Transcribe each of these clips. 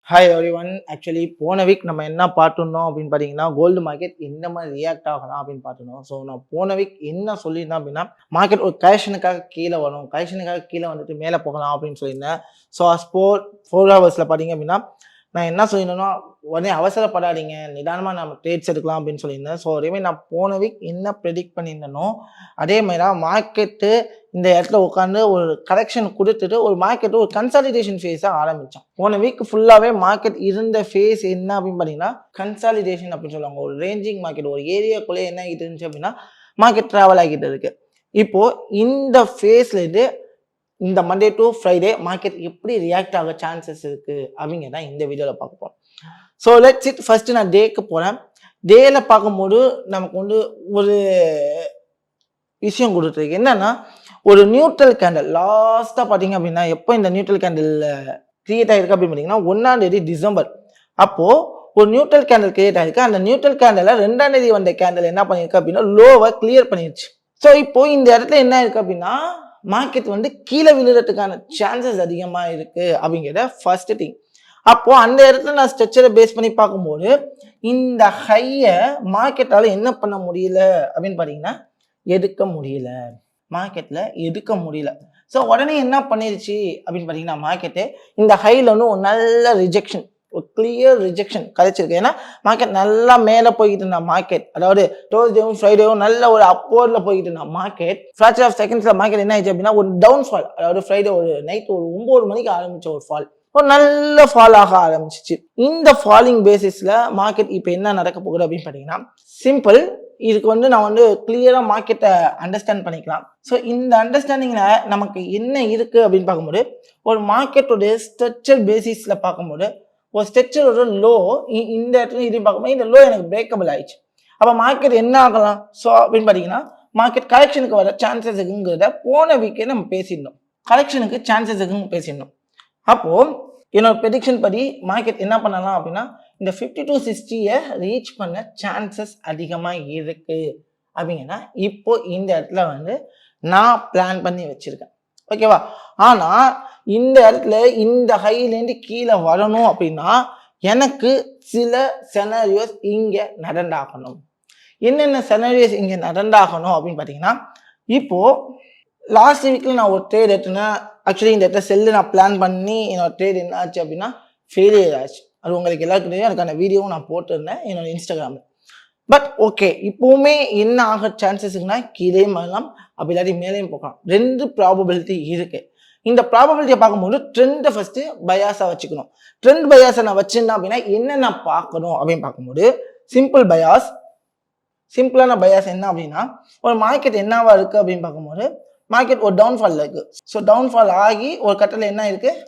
Hi every one. Actually போன week நம்ம என்ன பார்த்துருந்தோம் அப்படின்னு பார்த்தீங்கன்னா, கோல்டு மார்க்கெட் எந்த மாதிரி ரியாக்ட் ஆகலாம் அப்படின்னு பார்த்துருந்தோம். ஸோ நான் போன வீக் என்ன சொல்லியிருந்தேன் அப்படின்னா, மார்க்கெட் ஒரு கரெக்ஷனுக்காக கீழே வரும், கரெக்ஷனுக்காக கீழே வந்துட்டு மேலே போகலாம் அப்படின்னு சொல்லியிருந்தேன். ஸோ ஃபோர் ஹவர்ஸில் பார்த்தீங்க அப்படின்னா, நான் என்ன சொல்லியிருந்தேன்னா, உடனே அவசரப்படாதீங்க, நிதானமாக நம்ம ட்ரேட்ஸ் எடுக்கலாம் அப்படின்னு சொல்லியிருந்தேன். ஸோ அதேமாதிரி நான் போன வீக் என்ன ப்ரெடிக்ட் பண்ணியிருந்தேனோ அதே மாதிரி தான் மார்க்கெட்டு இந்த இடத்துல உட்காந்து ஒரு கரெக்ஷன் கொடுத்துட்டு ஒரு மார்க்கெட்டு ஒரு கன்சாலிடேஷன் ஃபேஸாக ஆரம்பித்தான். போன வீக் ஃபுல்லாகவே மார்க்கெட் இருந்த ஃபேஸ் என்ன அப்படின்னு பார்த்தீங்கன்னா, கன்சாலிடேஷன் அப்படின்னு சொல்லுவாங்க. ஒரு ரேஞ்சிங் மார்க்கெட், ஒரு ஏரியாக்குள்ளே என்ன ஆகிட்டு இருந்துச்சு அப்படின்னா மார்க்கெட் ட்ராவல் ஆகிட்டு இருக்கு. இப்போது இந்த ஃபேஸ்லேருந்து இந்த மண்டே டு ஃப்ரைடே மார்க்கெட் எப்படி ரியாக்ட் ஆக சான்சஸ் இருக்குது அப்படிங்கிறத இந்த வீடியோவில் பார்க்க போகிறோம். So let's it. ஃபஸ்ட்டு நான் டேக்கு போகிறேன். டேல பார்க்கும்போது நமக்கு வந்து ஒரு விஷயம் கொடுத்துருக்கு. என்னன்னா, ஒரு நியூட்ரல் கேண்டில் லாஸ்ட்டாக பார்த்தீங்க அப்படின்னா, எப்போ இந்த நியூட்ரல் கேண்டில் கிரியேட் ஆகிருக்கு அப்படின்னு பார்த்தீங்கன்னா 1 டிசம்பர். அப்போது ஒரு நியூட்ரல் கேண்டில் கிரியேட் ஆகிருக்கு. அந்த நியூட்ரல் கேண்டில் 2 வந்த கேண்டில் என்ன பண்ணியிருக்கு அப்படின்னா லோவை கிளியர் பண்ணிடுச்சு. ஸோ இப்போ இந்த இடத்துல என்ன இருக்குது அப்படின்னா, மார்க்கெட் வந்து கீழே விழுறதுக்கான சான்சஸ் அதிகமாக இருக்குது அப்படிங்கிறத ஃபர்ஸ்ட் திங். அப்போது அந்த இடத்துல நான் ஸ்ட்ரக்சரை பேஸ் பண்ணி பார்க்கும்போது இந்த ஹையை மார்க்கெட்டால் என்ன பண்ண முடியல அப்படின்னு பார்த்தீங்கன்னா எடுக்க முடியல, மார்க்கெட்டில் எடுக்க முடியல. ஸோ உடனே என்ன பண்ணிருச்சு அப்படின்னு பார்த்தீங்கன்னா, மார்க்கெட்டு இந்த ஹையில் வந்து ஒரு நல்ல ரிஜெக்ஷன், ஒரு கிளியர் ரிஜெக்ஷன் கிடைச்சிருக்கு. ஏன்னா மார்க்கெட் நல்லா மேலே போய்கிட்டு இருந்தா மார்க்கெட், அதாவது தேர்ஸ்டேவும் ஃப்ரைடேவும் நல்ல ஒரு அப்போர்டில் போய்கிட்டு இருந்தா மார்க்கெட். ஃப்ராக்சர் ஆஃப் செகண்ட்ஸில் மார்க்கெட் என்ன ஆயிடுச்சு அப்படின்னா ஒரு டவுன் ஃபால், அதாவது ஃப்ரைடே ஒரு நைட் ஒரு 9 மணிக்கு ஆரம்பிச்ச ஒரு ஃபால், ஒரு நல்ல ஃபால் ஆக ஆரம்பிச்சிச்சு. இந்த ஃபாலிங் பேசிஸில் மார்க்கெட் இப்போ என்ன நடக்க போகுது அப்படின்னு பார்த்தீங்கன்னா, சிம்பிள். இதுக்கு வந்து நான் வந்து கிளியராக மார்க்கெட்டை அண்டர்ஸ்டாண்ட் பண்ணிக்கலாம். ஸோ இந்த அண்டர்ஸ்டாண்டிங்கில் நமக்கு என்ன இருக்குது அப்படின்னு பார்க்கும்போது, ஒரு மார்க்கெட்டோடைய ஸ்ட்ரக்சர் பேசிஸில் பார்க்கும்போது ஒரு ஸ்ட்ரக்சரோட லோ இந்த இடத்துல இதையும் பார்க்கும்போது இந்த லோ எனக்கு பிரேக்கபிள் ஆயிடுச்சு. அப்போ மார்க்கெட் என்ன ஆகலாம் ஸோ அப்படின்னு பார்த்தீங்கன்னா, மார்க்கெட் கரெக்ஷனுக்கு வர சான்சஸ் இருக்குங்கிறத போன வீக்கே நம்ம பேசியிருந்தோம். கரெக்ஷனுக்கு சான்சஸ் இருக்குன்னு பேசியிருந்தோம். அப்போது என்னோட ப்ரெடிக்ஷன் படி மார்க்கெட் என்ன பண்ணலாம் அப்படின்னா, இந்த 50 to 60 ரீச் பண்ண சான்சஸ் அதிகமாக இருக்கு அப்படிங்கன்னா இப்போ இந்த இடத்துல வந்து நான் பிளான் பண்ணி வச்சிருக்கேன். ஓகேவா? ஆனால் இந்த இடத்துல இந்த ஹைலேருந்து கீழே வரணும் அப்படின்னா எனக்கு சில செனரியோஸ் இங்கே நடந்தாகணும். என்னென்ன செனரியோஸ் இங்கே நடந்தாகணும் அப்படின்னு பார்த்தீங்கன்னா, இப்போது லாஸ்ட் வீக்கில் நான் ஒரு ட்ரேட் எடுத்தேன்னா, ஆக்சுவலி இந்த இடத்துல செல்லு நான் பிளான் பண்ணி என்னோட ட்ரேட் என்ன ஆச்சு அப்படின்னா ஃபெயிலியர் ஆச்சு. அது உங்களுக்கு எல்லாருக்கும் தெரியும். அதுக்கான வீடியோவும் நான் போட்டிருந்தேன் என்னோட இன்ஸ்டாகிராமில். பட் ஓகே, இப்போவுமே என்ன ஆக சான்சஸ் இருக்குன்னா கீழே வரலாம், அப்படி இல்லாட்டி மேலேயும் போகலாம். 2 ப்ராபபிலிட்டி இருக்குது. இந்த ப்ராபபிலிட்டியை பார்க்கும்போது ட்ரெண்டை ஃபஸ்ட்டு பயாஸாக வச்சுக்கணும். ட்ரெண்ட் பயாஸை நான் வச்சுருந்தேன் அப்படின்னா என்ன நான் பார்க்கணும் அப்படின்னு பார்க்கும்போது சிம்பிள் பயாஸ். சிம்பிளான பயாஸ் என்ன அப்படின்னா, ஒரு மார்க்கெட் என்னவா இருக்குது அப்படின்னு பார்க்கும்போது மார்க்கெட் ஒரு டவுன்ஃபாலில் இருக்குது. ஸோ டவுன்ஃபால் ஆகி ஒரு கட்டத்தில் என்ன இருக்குது,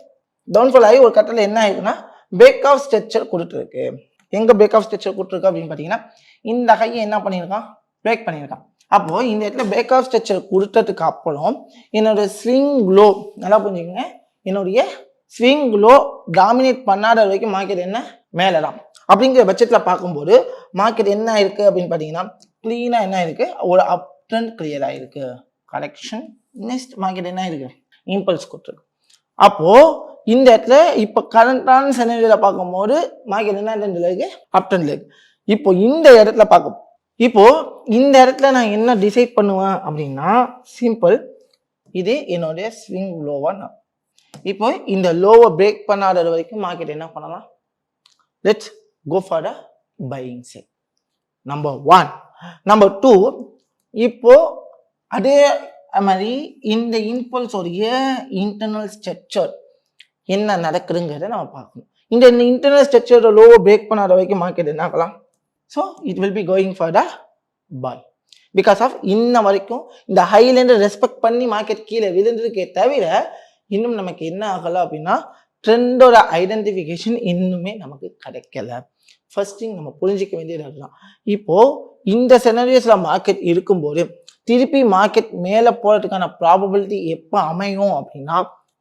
டவுன்ஃபால் ஆகி ஒரு கட்டத்தில் என்ன ஆயிருக்குன்னா பிரேக் ஆஃப் ஸ்ட்ரக்சர் கொடுத்துருக்கு. எங்கே பிரேக் ஆஃப் ஸ்ட்ரக்சர் கொடுத்துருக்கு அப்படின்னு பார்த்தீங்கன்னா, இந்த ஹையை என்ன பண்ணியிருக்கான், பிரேக் பண்ணியிருக்கான். அப்போது இந்த இடத்துல பிரேக் ஆஃப் ஸ்ட்ரக்சர் கொடுத்ததுக்கு அப்புறம் என்னோட ஸ்விங் லோ நல்லா புரிஞ்சுக்கங்க, என்னுடைய ஸ்விங் லோ டாமினேட் பண்ணாத வரைக்கும் மார்க்கெட் என்ன மேலே தான். அப்படிங்கிற பட்சத்தில் பார்க்கும்போது மார்க்கெட் என்ன ஆயிருக்கு அப்படின்னு பார்த்தீங்கன்னா க்ளீனாக என்ன ஆயிருக்கு, ஒரு அப் ட்ரெண்ட் கிளியர் ஆயிருக்கு. கரெக்ஷன் நெக்ஸ்ட் மார்க்கெட் என்ன ஆயிருக்கு, இம்பல்ஸ் கொடுத்துருக்கு. அப்போது இந்த இடத்துல இப்போ கரண்டான செனரியோவில் பார்க்கும்போது மார்க்கெட் என்ன ட்ரெண்டில் இருக்கு, அப் ட்ரெண்டில் இருக்கு. இப்போ இந்த இடத்துல இந்த இடத்துல நான் என்ன டிசைட் பண்ணுவேன் அப்படின்னா சிம்பிள், இது என்னுடைய ஸ்விங் லோவா. நான் இப்போ இந்த லோவை பிரேக் பண்ணாத வரைக்கும் மார்க்கெட் என்ன பண்ணலாம், let's go for the buying side. Number 1. Number 2, இப்போ அதே மாதிரி இந்த இம்பல்ஸ் உடைய இன்டர்னல் ஸ்ட்ரக்சர் என்ன நடக்குதுங்கிறத நம்ம பார்க்கணும். இந்த இன்டர்னல் ஸ்ட்ரக்சரோட லோவை பிரேக் பண்ணாத வரைக்கும் மார்க்கெட் என்ன ஆகலாம், so it will be going for the buy. Because of இன்ன வரைக்கும் இந்த ஹைலேருந்து ரெஸ்பெக்ட் பண்ணி மார்க்கெட் கீழே விழுந்திருக்கே தவிர இன்னும் நமக்கு என்ன ஆகலை அப்படின்னா ட்ரெண்டோட ஐடென்டிஃபிகேஷன் இன்னுமே நமக்கு கிடைக்கல. ஃபர்ஸ்ட் திங் நம்ம புரிஞ்சிக்க வேண்டியது அதுதான். இப்போது இந்த செனரியோஸில் மார்க்கெட் இருக்கும்போது திருப்பி மார்க்கெட் மேலே போகிறதுக்கான ப்ராபபிலிட்டி எப்போ அமையும் அப்படின்னா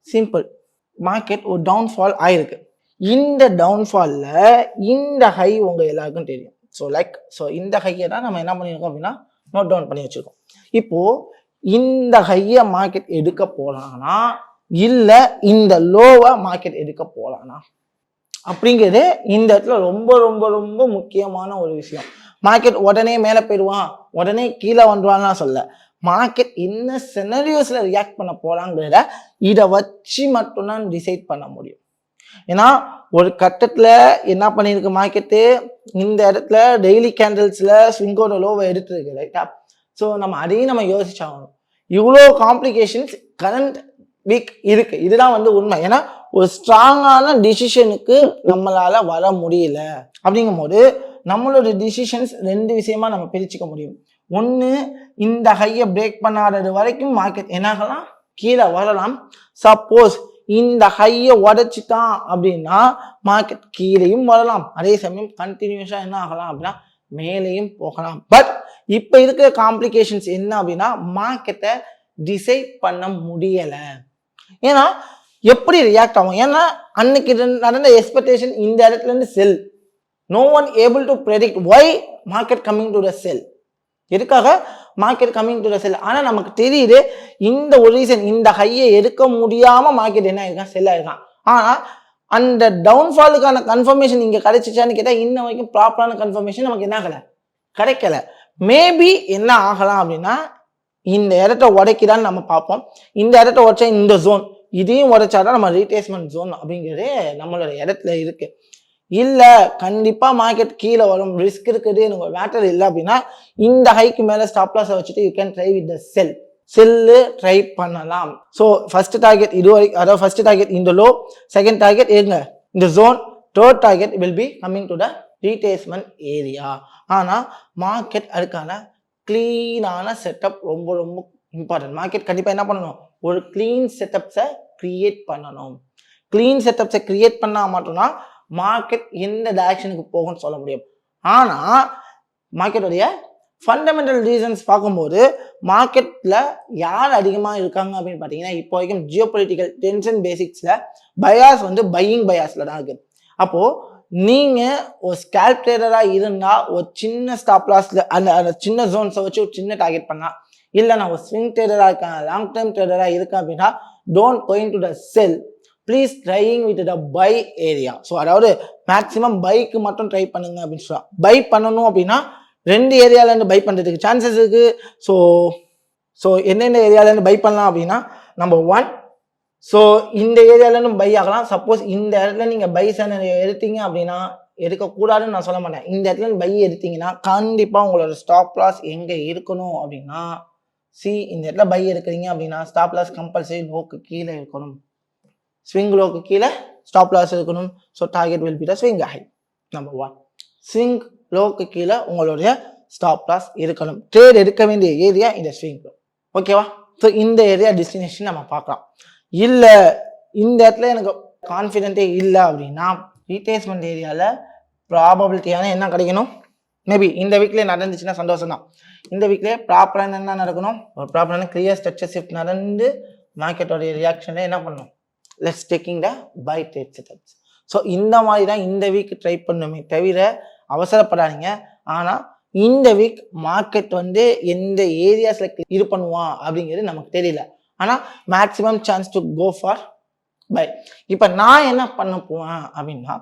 சிம்பிள், மார்க்கெட் ஒரு டவுன்ஃபால் ஆயிருக்கு. இந்த டவுன்ஃபாலில் இந்த ஹை உங்கள் எல்லாருக்கும் தெரியும். ஸோ இந்த ஹையை தான் நம்ம என்ன பண்ணியிருக்கோம் அப்படின்னா நோட் டவுன் பண்ணி வச்சுருக்கோம். இப்போது இந்த ஹையை மார்க்கெட் எடுக்க போகலான்னா இல்லை இந்த லோவை மார்க்கெட் எடுக்க போகலான்னா, அப்படிங்கிறது இந்த இடத்துல ரொம்ப ரொம்ப ரொம்ப முக்கியமான ஒரு விஷயம். மார்க்கெட் உடனே மேலே போயிடுவான், உடனே கீழே வந்துடுவான்னா சொல்ல, மார்க்கெட் என்ன செனரியோஸ்ல ரியாக்ட் பண்ண போறாங்கிறத இதை வச்சு மட்டும்தான் டிசைட் பண்ண முடியும். ஏன்னா ஒரு கட்டத்துல என்ன பண்ணிருக்கு மார்க்கெட்டு, இந்த இடத்துல டெய்லி கேண்டில்ஸ்ல ஸ்விங்கோட லோவை எடுத்துருக்கு ரைட்டா. ஸோ நம்ம அதையும் நம்ம யோசிச்சாகணும். இவ்வளோ காம்ப்ளிகேஷன்ஸ் கரண்ட் வீக் இருக்கு, இதுதான் வந்து உண்மை. ஏன்னா ஒரு ஸ்ட்ராங்கான டிசிஷனுக்கு நம்மளால வர முடியல. அப்படிங்கும் போது நம்மளோட டிசிஷன்ஸ் ரெண்டு விஷயமா நம்ம பிரிச்சுக்க முடியும். ஒன்று, இந்த ஹையை பிரேக் பண்ணாதது வரைக்கும் மார்க்கெட் என்னாகலாம், கீழே வரலாம். சப்போஸ் இந்த ஹையை உடைச்சிட்டான் அப்படின்னா மார்க்கெட் கீழேயும் வரலாம், அதே சமயம் கண்டினியூஸா என்ன ஆகலாம் அப்படின்னா மேலேயும் போகலாம். பட் இப்ப இருக்கிற காம்ப்ளிகேஷன்ஸ் என்ன அப்படின்னா மார்க்கெட்டை டிசைட் பண்ண முடியல. ஏன்னா எப்படி ரியாக்ட் ஆகும், ஏன்னா அன்னைக்கு நடந்த எக்ஸ்பெக்டேஷன் இந்த இடத்துல இருந்து sell. No one able to predict why market coming to the sell. எதுக்காக market coming to the sell? ஆனா நமக்கு தெரியுது இந்த ஒரு ரீசன், இந்த ஹையை எடுக்க முடியாம மார்க்கெட் என்ன ஆயிருக்கான், செல் ஆயிருக்கான். ஆனா அந்த டவுன்ஃபாலுக்கான கன்ஃபர்மேஷன் இங்க கிடைச்சிச்சான்னு கேட்டா இன்ன வரைக்கும் ப்ராப்பரான கன்ஃபர்மேஷன் நமக்கு என்ன ஆகல, கிடைக்கல. மேபி என்ன ஆகலாம் அப்படின்னா இந்த இடத்த உடைக்கிறான்னு நம்ம பார்ப்போம். இந்த இடத்த உடைச்சா இந்த ஜோன், இதையும் உடைச்சாதான் நம்ம ரீட்ரேஸ்மெண்ட் ஜோன் அப்படிங்கிறது நம்மளோட இடத்துல இருக்கு. இல்ல கண்டிப்பா மார்க்கெட் கீழே வரும், ரிஸ்க் இருக்குது, எனக்கு மேட்டர் இல்லை அப்படின்னா இந்த ஹைக்கு மேல ஸ்டாப் லாஸ் வச்சுட்டு you can try with the sell. Sell try பண்ணலாம். ஸோ ஃபர்ஸ்ட் டார்கெட் இது வரைக்கும், அதாவது ஃபர்ஸ்ட் டார்கெட் இந்த லோ, செகண்ட் டார்கெட் எங்க இந்த zone, third target will be coming to the retracement area. ஆனா மார்க்கெட் அதுக்கான கிளீனான செட்டப் ரொம்ப ரொம்ப இம்பார்ட்டன்ட். மார்க்கெட் கண்டிப்பா என்ன பண்ணணும், ஒரு கிளீன் செட்டப்ஸை கிரியேட் பண்ணணும். கிளீன் செட்டப்ஸை கிரியேட் பண்ணா மட்டும்தான் மார்க்கெட் எந்த டைரக்ஷனுக்கு போகும்னு சொல்ல முடியும். ஆனா மார்க்கெட்டுடைய ஃபண்டமெண்டல் ரீசன்ஸ் பார்க்கும்போது மார்க்கெட்ல யார் அதிகமா இருக்காங்க அப்படின்னு பார்த்தீங்கன்னா இப்போ வரைக்கும் ஜியோ பொலிட்டிக்கல் டென்ஷன் பேசிக்ஸ்ல பயாஸ் வந்து பையிங் பயாஸ்ல தான் இருக்கு. அப்போ நீங்க ஒரு ஸ்கேல்ப் ட்ரேடரா இருந்தா ஒரு சின்ன ஸ்டாப் லாஸ்ல அந்த சின்ன ஜோன்ஸை வச்சு ஒரு சின்ன டார்கெட் பண்ணா, இல்லை நான் ஒரு ஸ்விங் ட்ரேடரா இருக்கேன், லாங் டேர்ம் ட்ரேடரா இருக்கேன் அப்படின்னா don't going to the sell, please trying with the buy area. So அதாவது மேக்ஸிமம் பைக்கு மட்டும் ட்ரை பண்ணுங்க அப்படின்னு சொல்லலாம். பை பண்ணணும் அப்படின்னா ரெண்டு ஏரியால இருந்து பை பண்றதுக்கு சான்சஸ் இருக்கு. ஸோ எந்தெந்த ஏரியால இருந்து பை பண்ணலாம் அப்படின்னா நம்பர் ஒன், ஸோ இந்த ஏரியால இருந்து பை ஆகலாம். சப்போஸ் இந்த இடத்துல நீங்க பை எடுத்தீங்க அப்படின்னா, எடுக்கக்கூடாதுன்னு நான் சொல்ல மாட்டேன், இந்த இடத்துல பை எடுத்தீங்கன்னா கண்டிப்பா உங்களோட ஸ்டாப் லாஸ் எங்க இருக்கணும் அப்படின்னா, இந்த இடத்துல பை எடுக்கிறீங்க அப்படின்னா ஸ்டாப் லாஸ் கம்பல்சரி லோக்கு கீழே இருக்கணும், ஸ்விங் லோக்கு கீழே ஸ்டாப் லாஸ் இருக்கணும். So target will be the swing high. Number one, swing log கீழே உங்களுடைய ஸ்டாப் லாஸ் இருக்கணும். ட்ரேட் எடுக்க வேண்டிய ஏரியா இந்த ஸ்விங் லோ, ஓகேவா? ஸோ இந்த ஏரியா டெஸ்டினேஷன் நம்ம பார்க்கலாம். இல்லை இந்த இடத்துல எனக்கு கான்ஃபிடென்ட்டே இல்லை அப்படின்னா ரீட்ரேஸ்மெண்ட் ஏரியாவில் ப்ராபபிலிட்டியான என்ன கிடைக்கணும், மேபி இந்த வீக்லேயே நடந்துச்சுன்னா சந்தோஷம் தான். இந்த வீக்லேயே ப்ராப்பரான என்ன நடக்கணும், ஒரு ப்ராப்பரான கிளியர் ஸ்ட்ரக்சர் ஷிஃப்ட் நடந்து மார்க்கெட்டோடைய ரியாக்ஷனில் என்ன பண்ணணும், let's taking the buy trade setups. So இந்த மாதிரி தான் இந்த வீக் ட்ரை பண்ணுமே தவிர அவசரப்படாதீங்க. ஆனால் இந்த வீக் மார்க்கெட் வந்து எந்த ஏரியாஸில் இது பண்ணுவான் அப்படிங்கிறது நமக்கு தெரியல. ஆனால் maximum chance to go for buy. இப்போ நான் என்ன பண்ண போவேன் அப்படின்னா,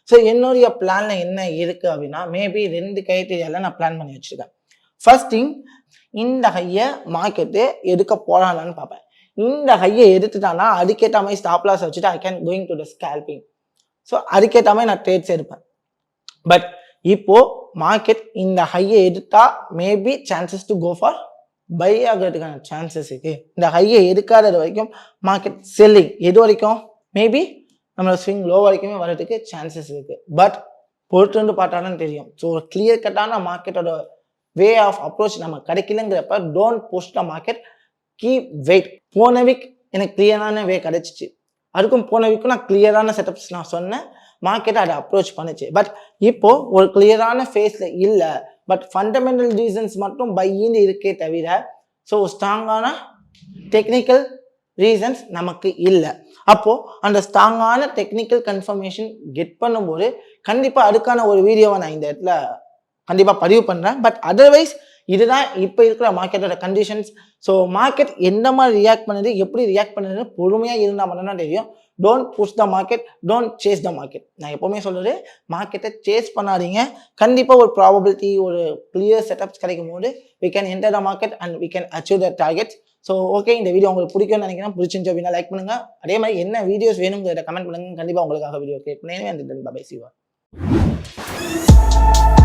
ஸோ என்னுடைய பிளான்ல என்ன இருக்கு அப்படின்னா மேபி ரெண்டு கிரைட்டீரியால நான் பிளான் பண்ணி வச்சிருக்கேன். ஃபர்ஸ்ட் திங், இந்த ஹையை மார்க்கெட்டு எடுக்க போறானான்னு பார்ப்பேன். இந்த ஹையை எடுத்துட்டானா அதுக்கேற்ற மாதிரி ஸ்டாப் லாஸ் வச்சுட்டு I can going to the scalping. So அதுக்கேற்ற மாதிரி நான் ட்ரேட்ஸ் எடுப்பேன். பட் இப்போ மார்க்கெட் இந்த ஹையை எடுத்தா maybe chances to go for buy ஆகிறதுக்கான சான்சஸ் இருக்கு. இந்த ஹையை எடுக்காதது வரைக்கும் மார்க்கெட் செல்லிங், எது வரைக்கும் மேபி நம்மளோட ஸ்விங் லோ வரைக்குமே வர்றதுக்கு சான்சஸ் இருக்கு. பட் பொறுத்து பார்த்தாலும் தெரியும். ஸோ ஒரு கிளியர் கட்டான மார்க்கெட்டோட வே ஆஃப் அப்ரோச் நம்ம கிடைக்கலங்கிறப்ப don't push the market, keep wait. போன வீக் எனக்கு கிளியரான வே கிடைச்சிச்சு, அதுக்கும் போன வீக்கும் நான் கிளியரான செட்டப்ஸ் நான் சொன்னேன், மார்க்கெட்டை அதை அப்ரோச் பண்ணுச்சு. பட் இப்போ ஒரு கிளியரான ஃபேஸ்ல இல்லை, பட் ஃபண்டமெண்டல் ரீசன்ஸ் மட்டும் பையின்னு இருக்கே தவிர ஸோ ஸ்ட்ராங்கான டெக்னிக்கல் ரீசன்ஸ் நமக்கு இல்லை. அப்போ அந்த ஸ்ட்ராங்கான டெக்னிக்கல் கன்ஃபர்மேஷன் கெட் பண்ணும்போது கண்டிப்பா அதுக்கான ஒரு வீடியோவை நான் இந்த இடத்துல கண்டிப்பா பதிவு பண்றேன். பட் அதர்வைஸ் இதுதான் இப்போ இருக்கிற மார்க்கெட்டோட கண்டிஷன்ஸ். ஸோ மார்க்கெட் எந்த மாதிரி ரியாக்ட் பண்ணுது, எப்படி ரியாக்ட் பண்ணுதுன்னு பொறுமையா இருந்தால் மட்டும்தான் தெரியும். Don't push the market, don't chase the market. நான் எப்போவுமே சொல்கிறது, மார்க்கெட்டை சேஸ் பண்ணாதீங்க. கண்டிப்பாக ஒரு ப்ராபபிலிட்டி, ஒரு கிளியர் செட்டப்ஸ் கிடைக்கும் போது we can enter the market and we can achieve the targets. So okay, இந்த வீடியோ உங்களுக்கு பிடிக்கும்னு நினைக்கிறேன். பிடிச்சிருந்துச்சு அப்படின்னா லைக் பண்ணுங்க. அதே மாதிரி என்ன வீடியோஸ் வேணுங்கிறத கமெண்ட் பண்ணுங்க. கண்டிப்பாக உங்களுக்காக வீடியோ கிரியேட் பண்ணி. Bye by.